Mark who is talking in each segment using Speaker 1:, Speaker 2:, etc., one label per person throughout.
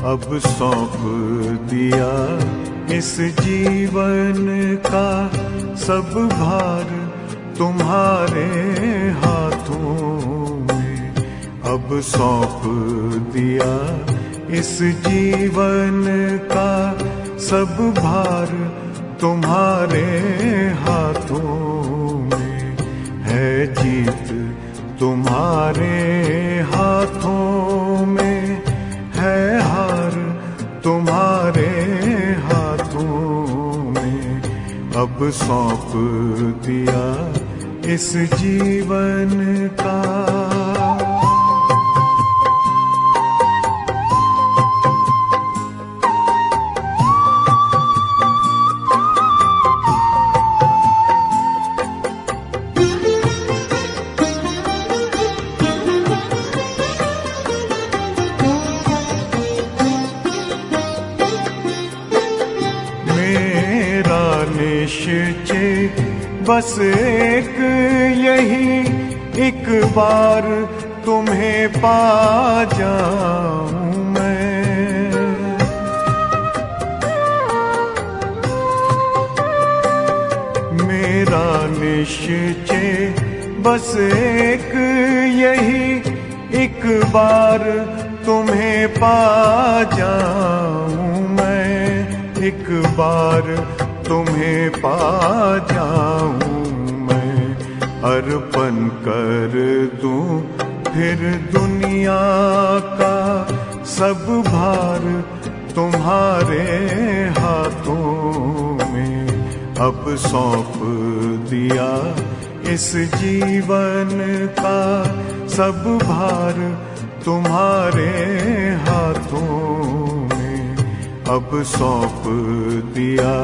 Speaker 1: अब सौंप दिया इस जीवन का सब भार तुम्हारे हाथों में। अब सौंप दिया इस जीवन का सब भार तुम्हारे हाथों में। है जीत तुम्हारे हाथों में, है हार तुम्हारे हाथों में। अब सौंप दिया इस जीवन का। निश्चय बस एक यही, एक बार तुम्हें पा जाऊं मैं। मेरा निश्चय बस एक यही, एक बार तुम्हें पा जाऊं मैं। एक बार तुम्हें पा जाऊं मैं। अर्पण कर दूं फिर दुनिया का सब भार तुम्हारे हाथों में। अब सौंप दिया इस जीवन का सब भार तुम्हारे हाथों में। अब सौंप दिया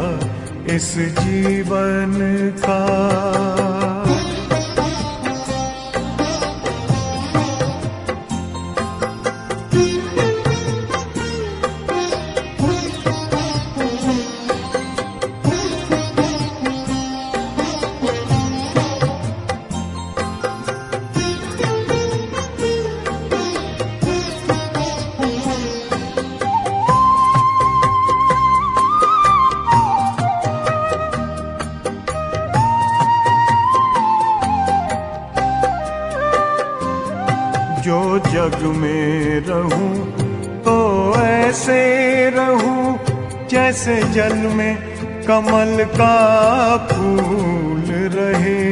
Speaker 1: इस जीवन का। जो जग में रहूं तो ऐसे रहूं जैसे जल में कमल का फूल रहे।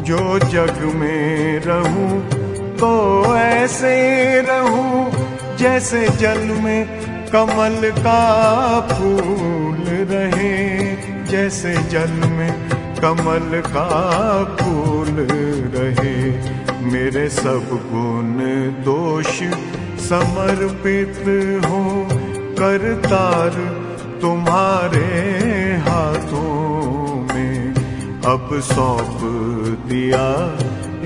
Speaker 1: जो जग में रहूं तो ऐसे रहूं जैसे जल में कमल का फूल रहे। जैसे जल में कमल का फूल रहे। मेरे सब गुण दोष समर्पित हो करतार तुम्हारे हाथों में। अब सौंप दिया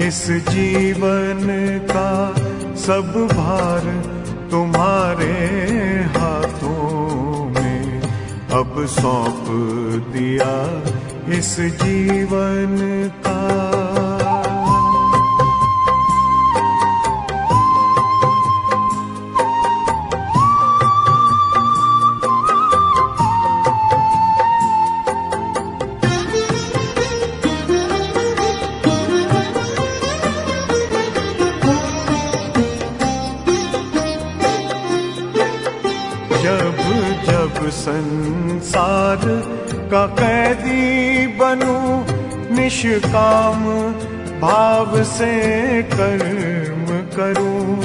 Speaker 1: इस जीवन का सब भार तुम्हारे हाथों में। अब सौंप दिया इस जीवन का। जब जब संसार का कैदी बनूं निष्काम भाव से कर्म करूं।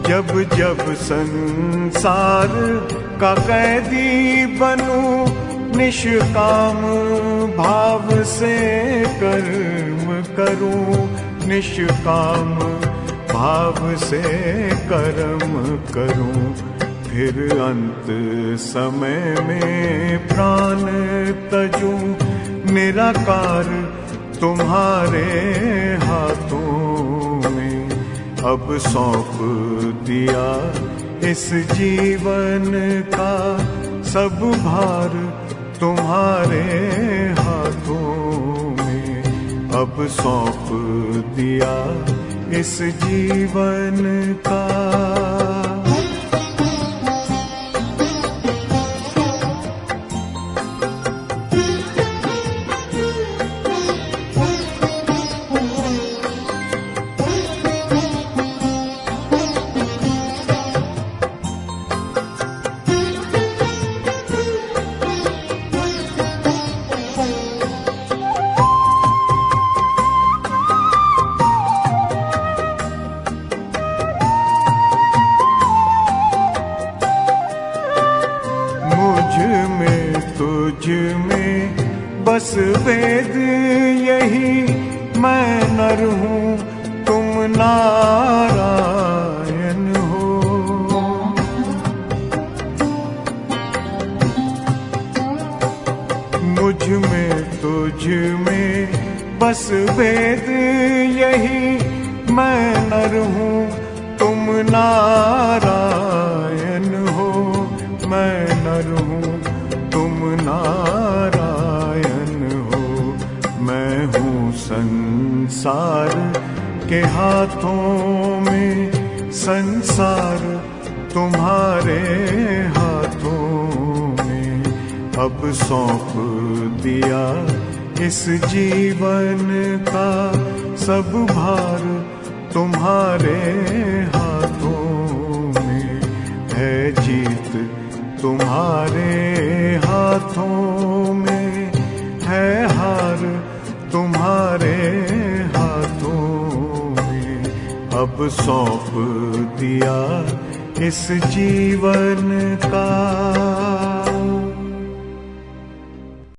Speaker 1: जब जब संसार का कैदी बनूं निष्काम भाव से कर्म करूं। निष्काम भाव से कर्म करूं। फिर अंत समय में प्राण तजूं निराकार तुम्हारे हाथों में। अब सौंप दिया इस जीवन का सब भार तुम्हारे हाथों में अब सौंप दिया इस जीवन का। तुझ में बस वेद यही, मैं नर हूँ तुम नारायण हो। मुझ में तुझ में बस वेद यही, मैं नर हूँ तुम नारायण हो। मैं नर हूँ तुम नारायण हो। मैं हूँ संसार के हाथों में, संसार तुम्हारे हाथों में अब सौंप दिया इस जीवन का। सब भार तुम्हारे हाथों में है, जीत तुम्हारे हाथों में है, हार तुम्हारे हाथों में अब सौंप दिया इस जीवन का।